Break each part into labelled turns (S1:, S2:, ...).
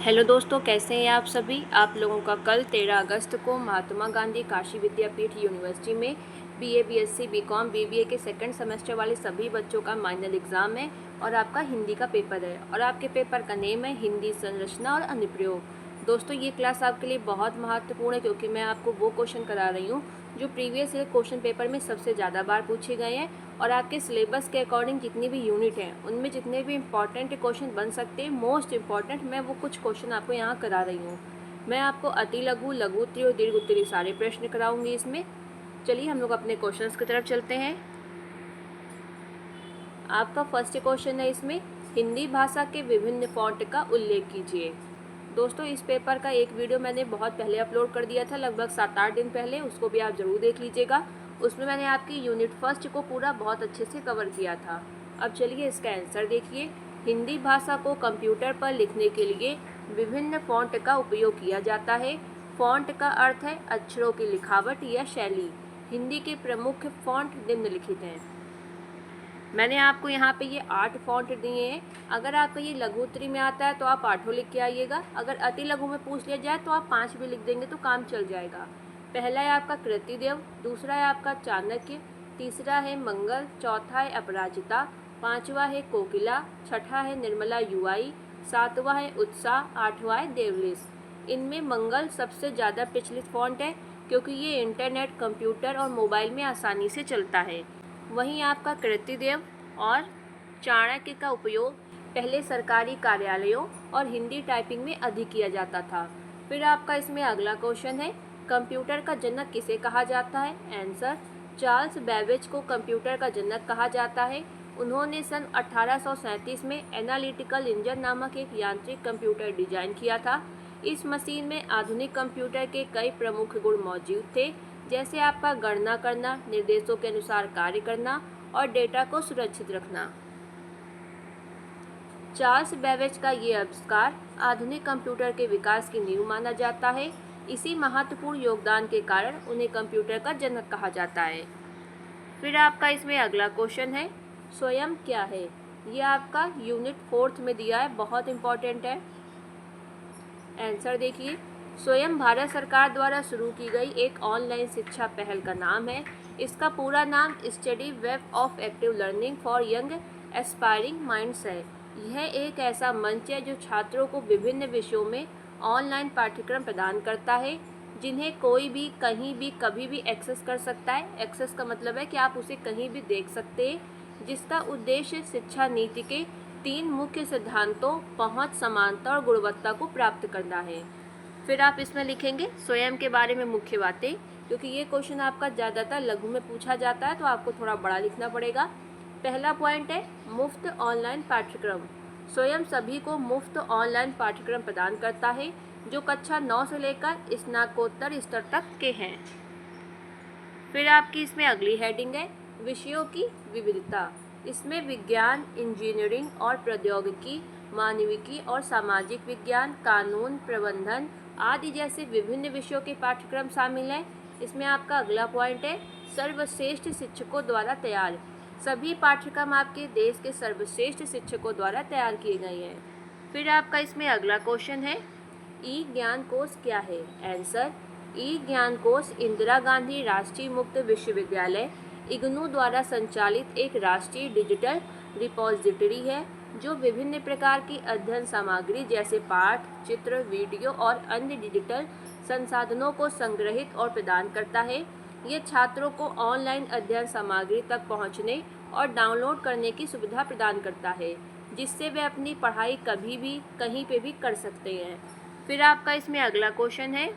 S1: Hello दोस्तों, कैसे हैं आप सभी। आप लोगों का कल 13 अगस्त को महात्मा गांधी काशी विद्यापीठ यूनिवर्सिटी में बीए, बीएससी, बीकॉम, बीबीए के सेकंड सेमेस्टर वाले सभी बच्चों का फाइनल एग्ज़ाम है और आपका हिंदी का पेपर है और आपके पेपर का नेम है हिंदी संरचना और अनुप्रयोग। दोस्तों, ये क्लास आपके लिए बहुत महत्वपूर्ण है क्योंकि मैं आपको वो क्वेश्चन करा रही हूँ जो प्रीवियस ईयर क्वेश्चन पेपर में सबसे ज़्यादा बार पूछे गए हैं और आपके सिलेबस के अकॉर्डिंग जितनी भी यूनिट हैं उनमें जितने भी इंपॉर्टेंट क्वेश्चन बन सकते हैं, मोस्ट इंपॉर्टेंट मैं वो कुछ क्वेश्चन आपको यहाँ करा रही हूँ। मैं आपको अति लघु, लघु उत्तरीय और दीर्घ उत्तरीय सारे प्रश्न कराऊंगी इसमें। चलिए हम लोग अपने क्वेश्चंस की तरफ चलते हैं। आपका फर्स्ट क्वेश्चन है इसमें, हिंदी भाषा के विभिन्न फॉन्ट का उल्लेख कीजिए। दोस्तों, इस पेपर का एक वीडियो मैंने बहुत पहले अपलोड कर दिया था, लगभग 7-8 दिन पहले। उसको भी आप ज़रूर देख लीजिएगा। उसमें मैंने आपकी यूनिट फर्स्ट को पूरा बहुत अच्छे से कवर किया था। अब चलिए इसका आंसर देखिए। हिंदी भाषा को कंप्यूटर पर लिखने के लिए विभिन्न फॉन्ट का उपयोग किया जाता है। फॉन्ट का अर्थ है अक्षरों की लिखावट या शैली। हिंदी के प्रमुख फॉन्ट निम्नलिखित हैं। मैंने आपको यहाँ पे ये 8 फॉन्ट दिए हैं। अगर आपका ये लघु उत्तरी में आता है तो आप 8 लिख के आइएगा। अगर अति लघु में पूछ लिया जाए तो आप 5 भी लिख देंगे तो काम चल जाएगा। पहला है आपका कृतिदेव, दूसरा है आपका चाणक्य, तीसरा है मंगल, चौथा है अपराजिता, पाँचवा है कोकिला, छठा है निर्मला युआई, सातवां है उत्साह, आठवां है देवलिस। इनमें मंगल सबसे ज़्यादा प्रचलित फॉन्ट है क्योंकि ये इंटरनेट, कंप्यूटर और मोबाइल में आसानी से चलता है। वहीं आपका कृतिदेव और चाणक्य का उपयोग पहले सरकारी कार्यालयों और हिंदी टाइपिंग में अधिक किया जाता था। फिर आपका इसमें अगला क्वेश्चन है, कंप्यूटर का जनक किसे कहा जाता है। आंसर, चार्ल्स बेबेज को कंप्यूटर का जनक कहा जाता है। उन्होंने सन 1837 में एनालिटिकल इंजन नामक एक यांत्रिक कंप्यूटर डिजाइन किया था। इस मशीन में आधुनिक कंप्यूटर के कई प्रमुख गुण मौजूद थे, जैसे आपका गणना करना, निर्देशों के अनुसार कार्य करना और डेटा को सुरक्षित रखना। चार्ल्स बेबेज का ये आविष्कार आधुनिक कंप्यूटर के विकास की नींव माना जाता है। इसी महत्वपूर्ण योगदान के कारण उन्हें कंप्यूटर का जनक कहा जाता है। फिर आपका इसमें अगला क्वेश्चन है, स्वयं क्या है। ये आपका यूनिट 4 में दिया है, बहुत इंपॉर्टेंट है। आंसर देखिए, स्वयं भारत सरकार द्वारा शुरू की गई एक ऑनलाइन शिक्षा पहल का नाम है। इसका पूरा नाम study web of active learning for young aspiring minds है। यह एक ऐसा मंच है जो छात्रों को विभिन्न विषयों में ऑनलाइन पाठ्यक्रम प्रदान करता है, जिन्हें कोई भी कहीं भी कभी भी एक्सेस कर सकता है। एक्सेस का मतलब है कि आप उसे कहीं भी देख सकते हैं, जिसका उद्देश्य शिक्षा नीति के 3 मुख्य सिद्धांतों पहुंच, समानता और गुणवत्ता को प्राप्त करना है। फिर आप इसमें लिखेंगे स्वयं के बारे में मुख्य बातें, क्योंकि ये क्वेश्चन आपका ज़्यादातर लघु में पूछा जाता है तो आपको थोड़ा बड़ा लिखना पड़ेगा। पहला पॉइंट है मुफ्त ऑनलाइन पाठ्यक्रम। स्वयं सभी को मुफ्त ऑनलाइन पाठ्यक्रम प्रदान करता है जो कक्षा 9 से लेकर स्नातकोत्तर स्तर तक के हैं। फिर आपकी इसमें अगली हेडिंग है विषयों की विविधता। इसमें विज्ञान, इंजीनियरिंग और प्रौद्योगिकी, मानविकी और सामाजिक विज्ञान, कानून, प्रबंधन आदि जैसे विभिन्न विषयों के पाठ्यक्रम शामिल हैं। इसमें आपका अगला पॉइंट है सर्वश्रेष्ठ शिक्षकों द्वारा तैयार। सभी पाठ्यक्रम आपके देश के सर्वश्रेष्ठ शिक्षकों द्वारा तैयार किए गए हैं। फिर आपका इसमें अगला क्वेश्चन है ई ज्ञान कोश क्या है। आंसर, ई ज्ञान कोश इंदिरा गांधी राष्ट्रीय मुक्त विश्वविद्यालय इग्नू द्वारा संचालित एक राष्ट्रीय डिजिटल रिपॉजिटरी है जो विभिन्न प्रकार की अध्ययन सामग्री जैसे पाठ, चित्र, वीडियो और अन्य डिजिटल संसाधनों को संग्रहित और प्रदान करता है। ये छात्रों को ऑनलाइन अध्ययन सामग्री तक पहुंचने और डाउनलोड करने की सुविधा प्रदान करता है, जिससे वे अपनी पढ़ाई कभी भी कहीं पे भी कर सकते हैं। फिर आपका इसमें अगला क्वेश्चन है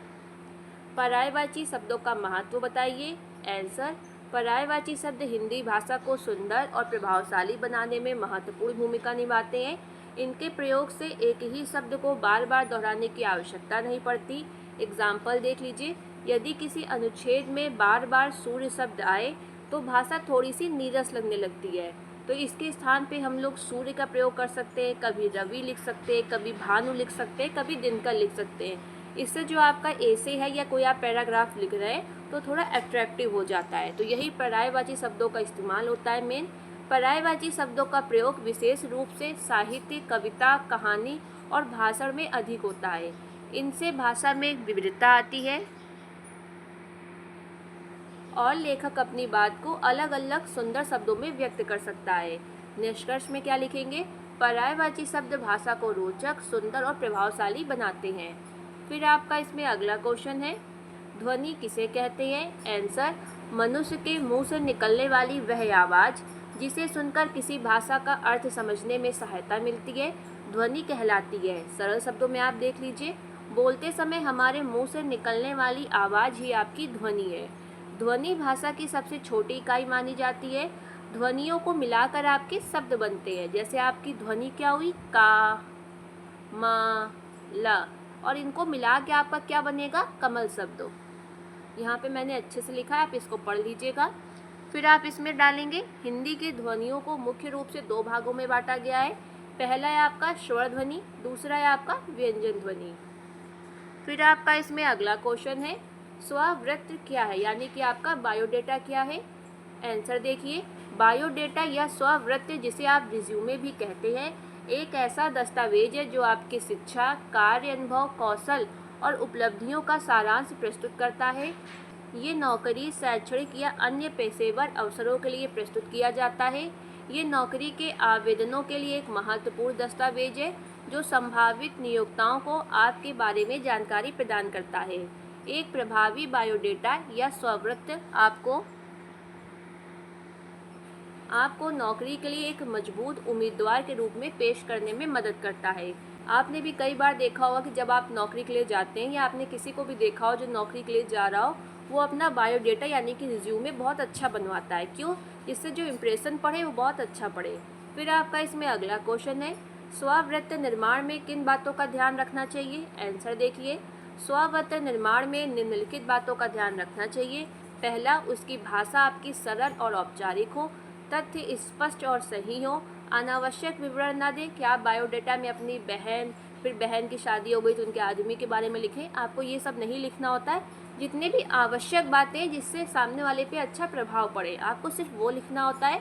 S1: पर्यायवाची शब्दों का महत्व बताइए। आंसर, पर्यायवाची शब्द हिंदी भाषा को सुंदर और प्रभावशाली बनाने में महत्वपूर्ण भूमिका निभाते हैं। इनके प्रयोग से एक ही शब्द को बार बार दोहराने की आवश्यकता नहीं पड़ती। एग्जाम्पल देख लीजिए, यदि किसी अनुच्छेद में बार बार सूर्य शब्द आए तो भाषा थोड़ी सी नीरस लगने लगती है, तो इसके स्थान पे हम लोग सूर्य का प्रयोग कर सकते हैं, कभी रवि लिख सकते हैं, कभी भानु लिख सकते हैं, कभी दिनकर लिख सकते हैं। इससे जो आपका एसे है या कोई आप पैराग्राफ लिख रहे हैं तो थोड़ा अट्रैक्टिव हो जाता है। तो यही पर्यायवाची शब्दों का इस्तेमाल होता है। मेन पर्यायवाची शब्दों का प्रयोग विशेष रूप से साहित्य, कविता, कहानी और भाषण में अधिक होता है। इनसे भाषा में एक विविधता आती है और लेखक अपनी बात को अलग अलग सुंदर शब्दों में व्यक्त कर सकता है। निष्कर्ष में क्या लिखेंगे? पर्यायवाची शब्द भाषा को रोचक, सुंदर और प्रभावशाली बनाते हैं। फिर आपका इसमें अगला क्वेश्चन है, ध्वनि किसे कहते हैं? आंसर, मनुष्य के मुंह से निकलने वाली वह आवाज़ जिसे सुनकर किसी भाषा का अर्थ समझने में सहायता मिलती है, ध्वनि कहलाती है। सरल शब्दों में आप देख लीजिए, बोलते समय हमारे मुंह से निकलने वाली आवाज़ ही आपकी ध्वनि है। ध्वनि भाषा की सबसे छोटी इकाई मानी जाती है। ध्वनियों को मिलाकर आपके शब्द बनते हैं। जैसे आपकी ध्वनि क्या हुई? का, म, ल, और इनको मिला के आपका क्या बनेगा? कमल शब्द। यहाँ पे मैंने अच्छे से लिखा है, आप इसको पढ़ लीजिएगा। फिर आप इसमें डालेंगे, हिंदी की ध्वनियों को मुख्य रूप से दो भागों में बांटा गया है। पहला है आपका स्वर ध्वनि, दूसरा है आपका व्यंजन ध्वनि। फिर आपका इसमें अगला क्वेश्चन है, स्ववृत्त क्या है? यानी कि आपका बायोडेटा क्या है? आंसर देखिए, बायोडेटा या स्ववृत्त, जिसे आप रिज्यूमे भी कहते हैं, एक ऐसा दस्तावेज है जो आपकी शिक्षा, कार्य अनुभव, कौशल और उपलब्धियों का सारांश प्रस्तुत करता है। ये नौकरी, शैक्षणिक या अन्य पेशेवर अवसरों के लिए प्रस्तुत किया जाता है। ये नौकरी के आवेदनों के लिए एक महत्वपूर्ण दस्तावेज है जो संभावित नियोक्ताओं को आपके बारे में जानकारी प्रदान करता है। एक प्रभावी बायोडेटा या स्ववृत्त आपको नौकरी के लिए एक मजबूत उम्मीदवार के रूप में पेश करने में मदद करता है। आपने भी कई बार देखा होगा कि जब आप नौकरी के लिए जाते हैं या आपने किसी को भी देखा हो जो नौकरी के लिए जा रहा हो, वो अपना बायोडेटा यानी कि रिज्यूमे बहुत अच्छा बनवाता है। क्यों? जिससे जो इम्प्रेशन पड़े वो बहुत अच्छा पड़े। फिर आपका इसमें अगला क्वेश्चन है, स्ववृत्त निर्माण में किन बातों का ध्यान रखना चाहिए? आंसर देखिए, स्ववृत्त निर्माण में निम्नलिखित बातों का ध्यान रखना चाहिए। पहला, उसकी भाषा आपकी सरल और औपचारिक हो, तथ्य स्पष्ट और सही हो, अनावश्यक विवरण ना दें कि आप बायोडेटा में अपनी बहन, फिर बहन की शादी हो गई तो उनके आदमी के बारे में लिखें। आपको ये सब नहीं लिखना होता है। जितने भी आवश्यक बातें जिससे सामने वाले पे अच्छा प्रभाव पड़े, आपको सिर्फ वो लिखना होता है।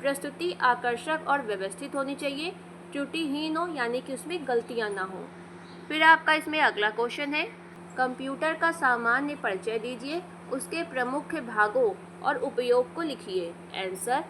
S1: प्रस्तुति आकर्षक और व्यवस्थित होनी चाहिए, त्रुटिहीन हो यानी कि उसमें गलतियाँ ना हो। फिर आपका इसमें अगला क्वेश्चन है, कंप्यूटर का सामान्य परिचय दीजिए, उसके प्रमुख भागों और उपयोग को लिखिए। आंसर,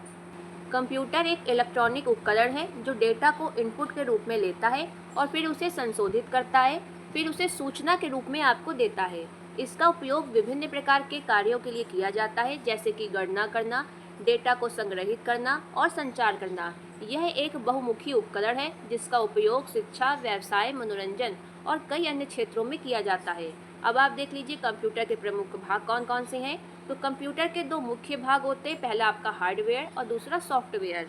S1: कंप्यूटर एक इलेक्ट्रॉनिक उपकरण है जो डेटा को इनपुट के रूप में लेता है और फिर उसे संशोधित करता है, फिर उसे सूचना के रूप में आपको देता है। इसका उपयोग विभिन्न प्रकार के कार्यों के लिए किया जाता है, जैसे कि गणना करना, डेटा को संग्रहित करना और संचार करना। यह एक बहुमुखी उपकरण है जिसका उपयोग शिक्षा, व्यवसाय, मनोरंजन और कई अन्य क्षेत्रों में किया जाता है। अब आप देख लीजिए कंप्यूटर के प्रमुख भाग कौन कौन से हैं। तो कंप्यूटर के दो मुख्य भाग होते हैं, पहला आपका हार्डवेयर और दूसरा सॉफ्टवेयर।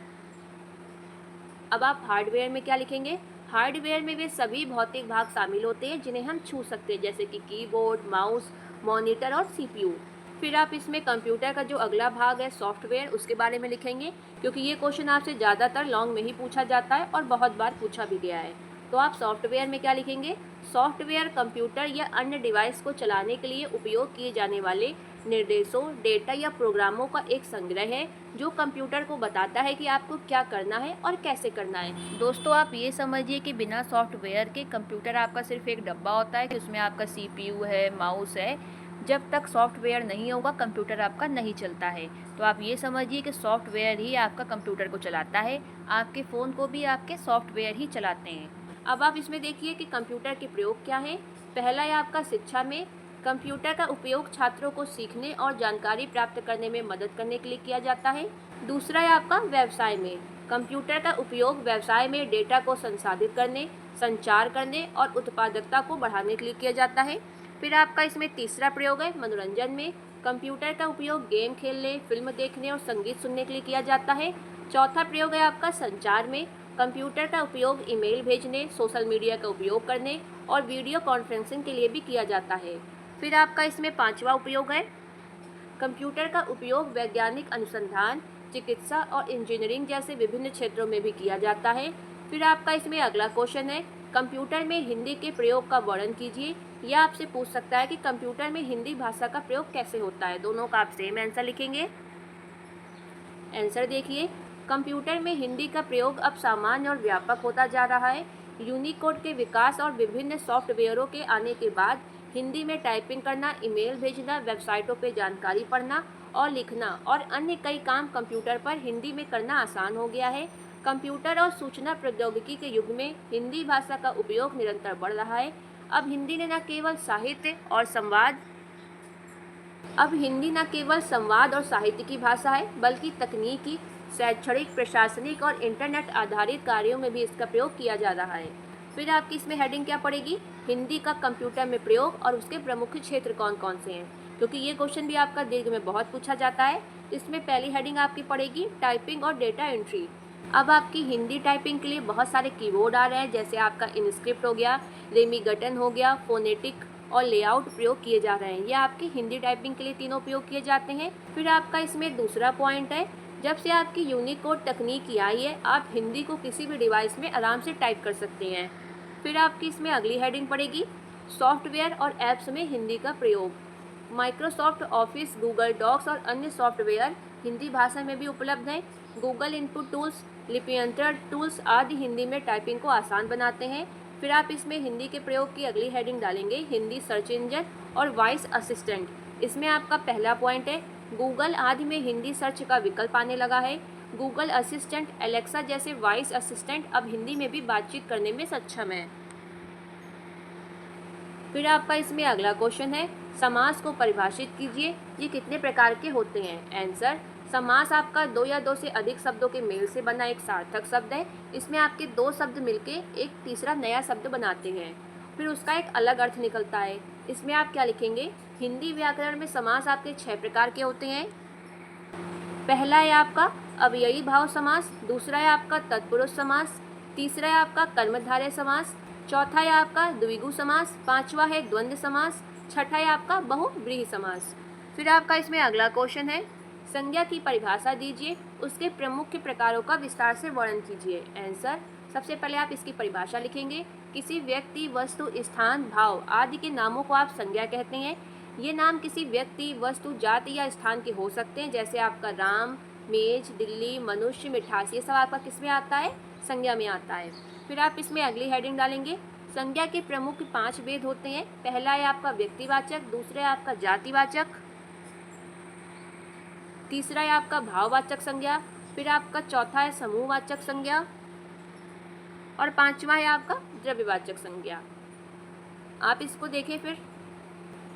S1: अब आप हार्डवेयर में क्या लिखेंगे? हार्डवेयर में वे सभी भौतिक भाग शामिल होते हैं जिन्हें हम छू सकते हैं, जैसे कि कीबोर्ड, माउस, मॉनिटर और सीपीयू। फिर आप इसमें कंप्यूटर का जो अगला भाग है सॉफ्टवेयर, उसके बारे में लिखेंगे, क्योंकि ये क्वेश्चन आपसे ज़्यादातर लॉन्ग में ही पूछा जाता है और बहुत बार पूछा भी गया है। तो आप सॉफ्टवेयर में क्या लिखेंगे? सॉफ्टवेयर कंप्यूटर या अन्य डिवाइस को चलाने के लिए उपयोग किए जाने वाले निर्देशों, डेटा या प्रोग्रामों का एक संग्रह है जो कंप्यूटर को बताता है कि आपको क्या करना है और कैसे करना है। दोस्तों, आप ये समझिए कि बिना सॉफ्टवेयर के कंप्यूटर आपका सिर्फ एक डब्बा होता है कि उसमें आपका सीपीयू है, माउस है। जब तक सॉफ्टवेयर नहीं होगा कंप्यूटर आपका नहीं चलता है। तो आप ये समझिए कि सॉफ्टवेयर ही आपका कंप्यूटर को चलाता है। आपके फ़ोन को भी आपके सॉफ्टवेयर ही चलाते हैं। अब आप इसमें देखिए कि कंप्यूटर के प्रयोग क्या है। पहला है आपका शिक्षा में। कंप्यूटर का उपयोग छात्रों को सीखने और जानकारी प्राप्त करने में मदद करने के लिए किया जाता है। दूसरा है आपका व्यवसाय में। कंप्यूटर का उपयोग व्यवसाय में डेटा को संसाधित करने, संचार करने और उत्पादकता को बढ़ाने के लिए किया जाता है। फिर आपका इसमें तीसरा प्रयोग है मनोरंजन में। कंप्यूटर का उपयोग गेम खेलने, फिल्म देखने और संगीत सुनने के लिए किया जाता है। चौथा प्रयोग है आपका संचार में। कंप्यूटर का उपयोग ईमेल भेजने, सोशल मीडिया का उपयोग करने और वीडियो कॉन्फ्रेंसिंग के लिए भी किया जाता है। फिर आपका इसमें पांचवा उपयोग है, कंप्यूटर का उपयोग वैज्ञानिक अनुसंधान, चिकित्सा और इंजीनियरिंग जैसे विभिन्न क्षेत्रों में भी किया जाता है। फिर आपका इसमें अगला क्वेश्चन है, कंप्यूटर में हिंदी के प्रयोग का वर्णन कीजिए। यह आपसे पूछ सकता है कि कंप्यूटर में हिंदी भाषा का प्रयोग कैसे होता है। दोनों का आप सेम आंसर लिखेंगे। आंसर देखिए, कंप्यूटर में हिंदी का प्रयोग अब सामान्य और व्यापक होता जा रहा है। यूनिकोड के विकास और विभिन्न सॉफ्टवेयरों के आने के बाद हिंदी में टाइपिंग करना, ईमेल भेजना, वेबसाइटों पर जानकारी पढ़ना और लिखना और अन्य कई काम कंप्यूटर पर हिंदी में करना आसान हो गया है। कंप्यूटर और सूचना प्रौद्योगिकी के युग में हिंदी भाषा का उपयोग निरंतर बढ़ रहा है। अब हिंदी ने न केवल संवाद और साहित्य की भाषा है, बल्कि तकनीकी, शैक्षणिक, प्रशासनिक और इंटरनेट आधारित कार्यों में भी इसका प्रयोग किया जा रहा है। फिर आपकी इसमें हेडिंग क्या पड़ेगी? हिंदी का कंप्यूटर में प्रयोग और उसके प्रमुख क्षेत्र कौन कौन से हैं, क्योंकि ये क्वेश्चन भी आपका दीर्घ में बहुत पूछा जाता है। इसमें पहली हेडिंग आपकी पड़ेगी टाइपिंग और डेटा एंट्री। अब आपकी हिंदी टाइपिंग के लिए बहुत सारे कीबोर्ड आ रहे हैं, जैसे आपका इनस्क्रिप्ट हो गया, रेमिगटन हो गया, फोनेटिक और लेआउट प्रयोग किए जा रहे हैं। ये आपकी हिंदी टाइपिंग के लिए तीनों उपयोग किए जाते हैं। फिर आपका इसमें दूसरा पॉइंट है, जब से आपकी यूनिकोड तकनीक आई है, आप हिंदी को किसी भी डिवाइस में आराम से टाइप कर सकते हैं। फिर आपकी इसमें अगली हेडिंग पड़ेगी सॉफ्टवेयर और ऐप्स में हिंदी का प्रयोग। माइक्रोसॉफ्ट ऑफिस, गूगल डॉक्स और अन्य सॉफ्टवेयर हिंदी भाषा में भी उपलब्ध हैं। गूगल इनपुट टूल्स, लिप्यंतर टूल्स आदि हिंदी में टाइपिंग को आसान बनाते हैं। फिर आप इसमें हिंदी के प्रयोग की अगली हेडिंग डालेंगे हिंदी सर्च इंजन और वॉइस असिस्टेंट। इसमें आपका पहला पॉइंट है, गूगल आदि में हिंदी सर्च का विकल्प आने लगा है। गूगल असिस्टेंट, एलेक्सा जैसे वॉइस असिस्टेंट अब हिंदी में भी बातचीत करने में सक्षम है। फिर आपका इसमें अगला क्वेश्चन है, समास को परिभाषित कीजिए, ये कितने प्रकार के होते हैं? आंसर, समास आपका दो या दो से अधिक शब्दों के मेल से बना एक सार्थक शब्द है। इसमें आपके दो शब्द मिलके एक तीसरा नया शब्द बनाते हैं, फिर उसका एक अलग अर्थ निकलता है। इसमें आप क्या लिखेंगे? हिंदी व्याकरण में समास आपके 6 प्रकार के होते हैं। पहला है आपका अव्ययी भाव समास, दूसरा है आपका तत्पुरुष समास, तीसरा है आपका कर्मधारय समास, चौथा है आपका द्विगु समास, पांचवा है द्वंद्व समास, छठा है आपका बहुव्रीहि समास। फिर आपका इसमें अगला क्वेश्चन है, संज्ञा की परिभाषा दीजिए, उसके प्रमुख प्रकारों का विस्तार से वर्णन कीजिए। आंसर, सबसे पहले आप इसकी परिभाषा लिखेंगे, किसी व्यक्ति, वस्तु, स्थान, भाव आदि के नामों को आप संज्ञा कहते हैं। ये नाम किसी व्यक्ति, वस्तु, जाति या स्थान के हो सकते हैं, जैसे आपका राम, मेज, दिल्ली, मनुष्य, मिठास, ये सब आपका किस में आता है? संज्ञा में आता है। फिर आप इसमें अगली हेडिंग डालेंगे, संज्ञा के प्रमुख 5 भेद होते हैं। पहला है आपका व्यक्तिवाचक, दूसरा है आपका जातिवाचक, तीसरा है आपका भाववाचक संज्ञा, फिर आपका चौथा है समूहवाचक संज्ञा और पांचवा है आपका द्रव्यवाचक संज्ञा। आप इसको देखें। फिर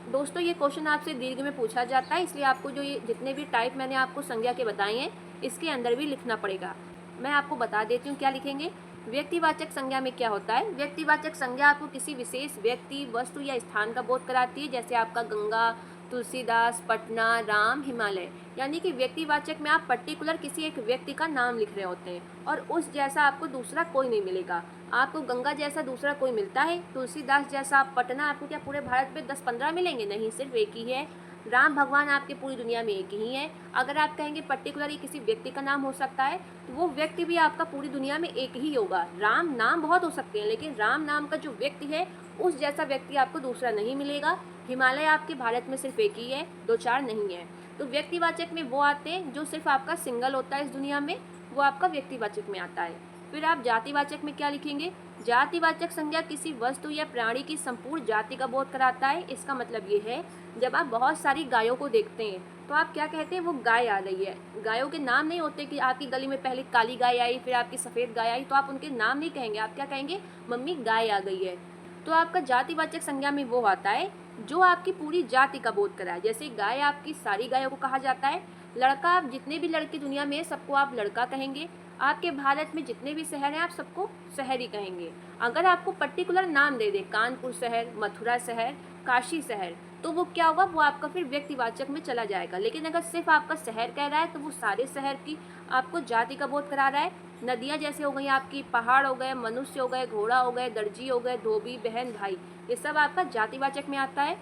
S1: दोस्तों, ये क्वेश्चन आपसे दीर्घ में पूछा जाता है, इसलिए आपको जो ये जितने भी टाइप मैंने आपको संज्ञा के बताए हैं, इसके अंदर भी लिखना पड़ेगा। मैं आपको बता देती हूँ क्या लिखेंगे। व्यक्तिवाचक संज्ञा में क्या होता है? व्यक्तिवाचक संज्ञा आपको किसी विशेष व्यक्ति, वस्तु या स्थान का बोध कराती है, जैसे आपका गंगा, तुलसीदास, पटना, राम, हिमालय। यानी कि व्यक्तिवाचक में आप पर्टिकुलर किसी एक व्यक्ति का नाम लिख रहे होते हैं और उस जैसा आपको दूसरा कोई नहीं मिलेगा। आपको गंगा जैसा दूसरा कोई मिलता है, तुलसीदास जैसा आप पटना आपको क्या पूरे भारत में 10-15 मिलेंगे? नहीं, सिर्फ एक ही है। राम भगवान आपके पूरी दुनिया में एक ही है। अगर आप कहेंगे पर्टिकुलरली किसी व्यक्ति का नाम हो सकता है, तो वो व्यक्ति भी आपका पूरी दुनिया में एक ही होगा। राम नाम बहुत हो सकते हैं, लेकिन राम नाम का जो व्यक्ति है उस जैसा व्यक्ति आपको दूसरा नहीं मिलेगा। हिमालय आपके भारत में सिर्फ एक ही है, 2-4 नहीं है। तो व्यक्तिवाचक में वो आते हैं जो सिर्फ आपका सिंगल होता है इस दुनिया में, वो आपका व्यक्तिवाचक में आता है। फिर आप जातिवाचक में क्या लिखेंगे? जातिवाचक संज्ञा किसी वस्तु या प्राणी की संपूर्ण जाति का बोध कराता है। इसका मतलब ये है, जब आप बहुत सारी गायों को देखते हैं तो आप क्या कहते हैं? वो गाय आ रही है। गायों के नाम नहीं होते कि आपकी गली में पहले काली गाय आई, फिर आपकी सफ़ेद गाय आई, तो आप उनके नाम नहीं कहेंगे। आप क्या कहेंगे? मम्मी गाय आ गई है। तो आपका जातिवाचक संज्ञा में वो आता है जो आपकी पूरी जाति का बोध कराए। जैसे गाय आपकी सारी गायों को कहा जाता है। लड़का, आप जितने भी लड़के दुनिया में सबको आप लड़का कहेंगे। आपके भारत में जितने भी शहर हैं आप सबको शहरी कहेंगे। अगर आपको पर्टिकुलर नाम दे दे, कानपुर शहर, मथुरा शहर, काशी शहर, तो वो क्या होगा? वो आपका फिर व्यक्तिवाचक में चला जाएगा। लेकिन अगर सिर्फ आपका शहर कह रहा है तो वो सारे शहर की आपको जाति का बोध करा रहा है। नदियाँ जैसे हो गई आपकी, पहाड़ हो गए, मनुष्य हो गए, घोड़ा हो गए, दर्जी हो गए, धोबी, बहन, भाई, ये सब आपका जातिवाचक में आता है।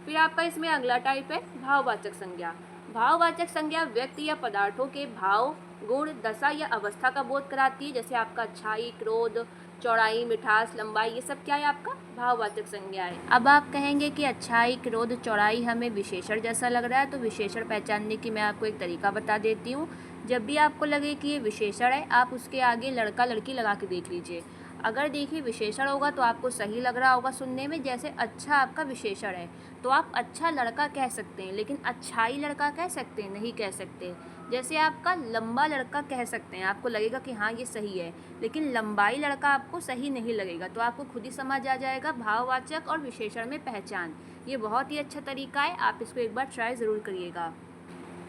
S1: फिर आपका इसमें अगला टाइप है भाववाचक संज्ञा। भाववाचक संज्ञा व्यक्ति या पदार्थों के भाव, गुण, दशा या अवस्था का बोध कराती है। जैसे आपका अच्छाई, क्रोध, चौड़ाई, मिठास, लंबाई, ये सब क्या है? आपका भाववाचक संज्ञा है। अब आप कहेंगे कि अच्छाई, क्रोध, चौड़ाई हमें विशेषण जैसा लग रहा है, तो विशेषण पहचानने की मैं आपको एक तरीका बता देती हूँ। जब भी आपको लगे कि ये विशेषण है, आप उसके आगे लड़का लड़की लगा के देख लीजिए। अगर देखिए विशेषण होगा तो आपको सही लग रहा होगा सुनने में, जैसे अच्छा आपका विशेषण है तो आप अच्छा लड़का कह सकते हैं, लेकिन अच्छाई लड़का कह सकते हैं, नहीं कह सकते। जैसे आपका लंबा लड़का कह सकते हैं, आपको लगेगा कि हाँ ये सही है, लेकिन लंबाई लड़का आपको सही नहीं लगेगा। तो आपको खुद ही समझ आ जाएगा भाववाचक और विशेषण में पहचान। ये बहुत ही अच्छा तरीका है, आप इसको एक बार ट्राई ज़रूर करिएगा।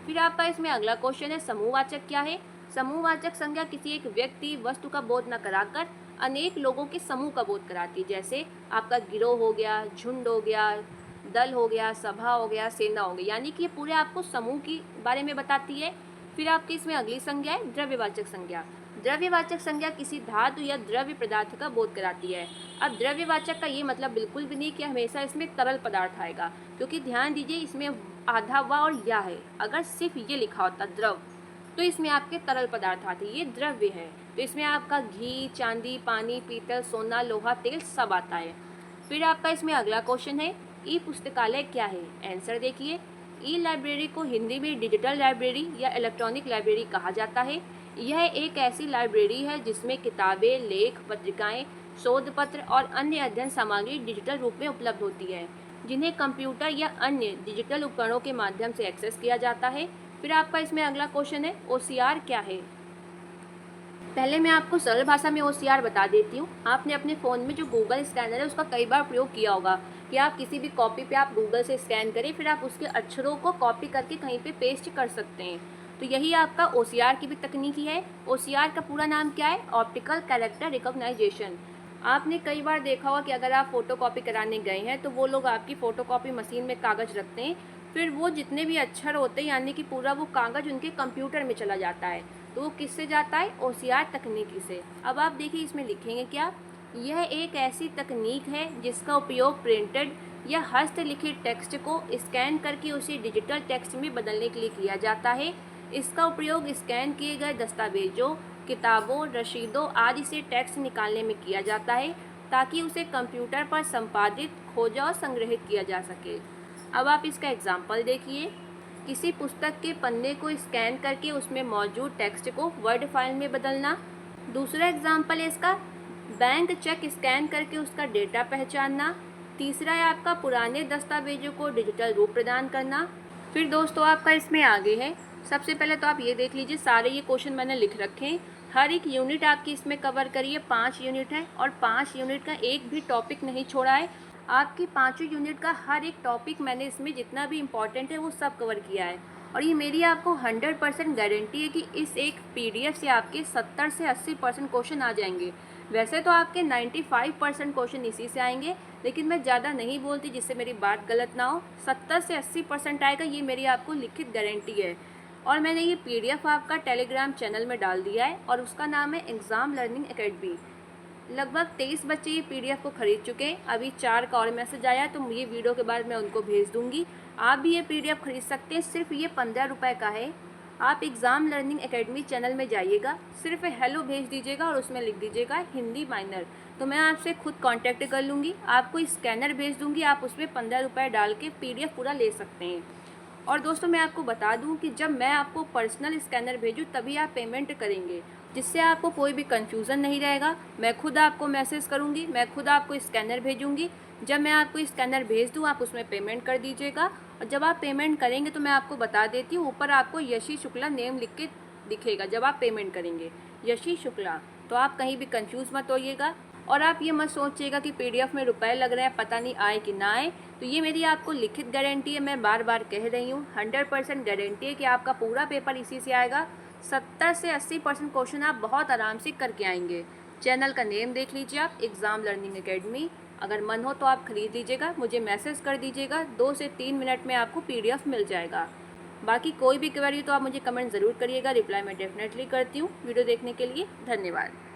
S1: फिर आपका इसमें अगला क्वेश्चन है, समूहवाचक क्या है। समूहवाचक संज्ञा किसी एक व्यक्ति वस्तु का बोध न कराकर अनेक लोगों के समूह का बोध कराती है। जैसे आपका गिरोह हो गया, झुंड हो गया, दल हो गया, सभा हो गया, सेना हो गई, यानी कि ये पूरे आपको समूह के बारे में बताती है। फिर आपकी इसमें अगली संज्ञा है द्रव्यवाचक संज्ञा। द्रव्यवाचक संज्ञा किसी धातु या द्रव्य पदार्थ का बोध कराती है। अब द्रव्यवाचक का ये मतलब बिल्कुल भी नहीं कि हमेशा इसमें तरल पदार्थ आएगा, क्योंकि ध्यान दीजिए इसमें आधा व और या है। अगर सिर्फ ये लिखा होता द्रव तो इसमें आपके तरल पदार्थ आते, ये द्रव्य है, तो इसमें आपका घी, चांदी, पानी, पीतल, सोना, लोहा, तेल सब आता है। फिर आपका इसमें अगला क्वेश्चन है, ई पुस्तकालय क्या है। आंसर देखिए, ई लाइब्रेरी को हिंदी में डिजिटल लाइब्रेरी या इलेक्ट्रॉनिक लाइब्रेरी कहा जाता है। यह एक ऐसी लाइब्रेरी है जिसमें किताबें, लेख, पत्रिकाएं, शोध पत्र और अन्य अध्ययन सामग्री डिजिटल रूप में उपलब्ध होती है, जिन्हें कंप्यूटर या अन्य डिजिटल उपकरणों के माध्यम से एक्सेस किया जाता है। फिर आपका इसमें अगला क्वेश्चन है, ओसीआर क्या है। पहले मैं आपको सरल भाषा में ओसीआर बता देती हूँ। आपने अपने फ़ोन में जो गूगल स्कैनर है उसका कई बार प्रयोग किया होगा कि आप किसी भी कॉपी पे आप गूगल से स्कैन करें, फिर आप उसके अक्षरों को कॉपी करके कहीं पे पेस्ट कर सकते हैं। तो यही आपका ओसीआर की भी तकनीकी है। ओसीआर का पूरा नाम क्या है, ऑप्टिकल कैरेक्टर रिकॉग्नाइजेशन। आपने कई बार देखा होगा कि अगर आप फ़ोटोकॉपी कराने गए हैं तो वो लोग आपकी फ़ोटोकॉपी मशीन में कागज़ रखते हैं, फिर वो जितने भी अक्षर होते हैं यानी कि पूरा वो कागज़ उनके कंप्यूटर में चला जाता है। तो वो किससे जाता है, ओसीआर तकनीकी से। अब आप देखिए इसमें लिखेंगे क्या, यह एक ऐसी तकनीक है जिसका उपयोग प्रिंटेड या हस्तलिखित टेक्स्ट को स्कैन करके उसे डिजिटल टेक्स्ट में बदलने के लिए किया जाता है। इसका उपयोग स्कैन किए गए दस्तावेजों, किताबों, रसीदों आदि से टेक्स्ट निकालने में किया जाता है ताकि उसे कंप्यूटर पर संपादित, खोजा और संग्रहित किया जा सके। अब आप इसका एग्जाम्पल देखिए, किसी पुस्तक के पन्ने को स्कैन करके उसमें मौजूद टेक्स्ट को वर्ड फाइल में बदलना। दूसरा एग्जाम्पल है इसका, बैंक चेक स्कैन करके उसका डेटा पहचानना। तीसरा है आपका, पुराने दस्तावेजों को डिजिटल रूप प्रदान करना। फिर दोस्तों आपका इसमें आगे है, सबसे पहले तो आप ये देख लीजिए, सारे ये क्वेश्चन मैंने लिख रखे हैं। हर एक यूनिट आपकी इसमें कवर करिए, 5 यूनिट है और 5 यूनिट का एक भी टॉपिक नहीं छोड़ा है। आपकी 5 यूनिट का हर एक टॉपिक मैंने इसमें जितना भी इम्पॉर्टेंट है वो सब कवर किया है। और ये मेरी आपको 100% गारंटी है कि इस एक PDF से आपके 70 से 80% क्वेश्चन आ जाएंगे। वैसे तो आपके 95% क्वेश्चन इसी से आएंगे, लेकिन मैं ज़्यादा नहीं बोलती जिससे मेरी बात गलत ना हो। 70 से 80% आएगा, ये मेरी आपको लिखित गारंटी है। और मैंने ये PDF आपका टेलीग्राम चैनल में डाल दिया है और उसका नाम है एग्ज़ाम लर्निंग एकेडमी। लगभग 23 बच्चे ये PDF को ख़रीद चुके हैं। अभी 4 का और मैसेज आया है, तो ये वीडियो के बाद मैं उनको भेज दूँगी। आप भी ये PDF खरीद सकते हैं, सिर्फ ये 15 रुपये का है। आप एग्ज़ाम लर्निंग एकेडमी चैनल में जाइएगा, सिर्फ हेलो भेज दीजिएगा और उसमें लिख दीजिएगा हिंदी माइनर, तो मैं आपसे खुद कांटेक्ट कर लूँगी। आपको स्कैनर भेज दूँगी, आप उसमें 15 रुपये डाल के PDF पूरा ले सकते हैं। और दोस्तों मैं आपको बता दूं कि जब मैं आपको पर्सनल स्कैनर भेजूं तभी आप पेमेंट करेंगे, जिससे आपको कोई भी कंफ्यूजन नहीं रहेगा। मैं खुद आपको मैसेज करूंगी, मैं खुद आपको स्कैनर भेजूंगी। जब मैं आपको स्कैनर भेज दूं आप उसमें पेमेंट कर दीजिएगा, और जब आप पेमेंट करेंगे तो मैं आपको बता देती हूँ, ऊपर आपको यशी शुक्ला नेम लिख के दिखेगा जब आप पेमेंट करेंगे, यशी शुक्ला। तो आप कहीं भी कंफ्यूज मत होइएगा। और आप ये मत सोचिएगा कि PDF में रुपए लग रहे हैं, पता नहीं आए कि ना आए। तो ये मेरी आपको लिखित गारंटी है, मैं बार बार कह रही हूँ, 100% गारंटी है कि आपका पूरा पेपर इसी से आएगा। 70 से 80% क्वेश्चन आप बहुत आराम से करके आएंगे। चैनल का नेम देख लीजिए आप, एग्ज़ाम लर्निंग एकेडमी। अगर मन हो तो आप खरीद लीजिएगा, मुझे मैसेज कर दीजिएगा, 2 से 3 मिनट में आपको PDF मिल जाएगा। बाकी कोई भी क्वेरी तो आप मुझे कमेंट ज़रूर करिएगा, रिप्लाई मैं डेफिनेटली करती हूँ। वीडियो देखने के लिए धन्यवाद।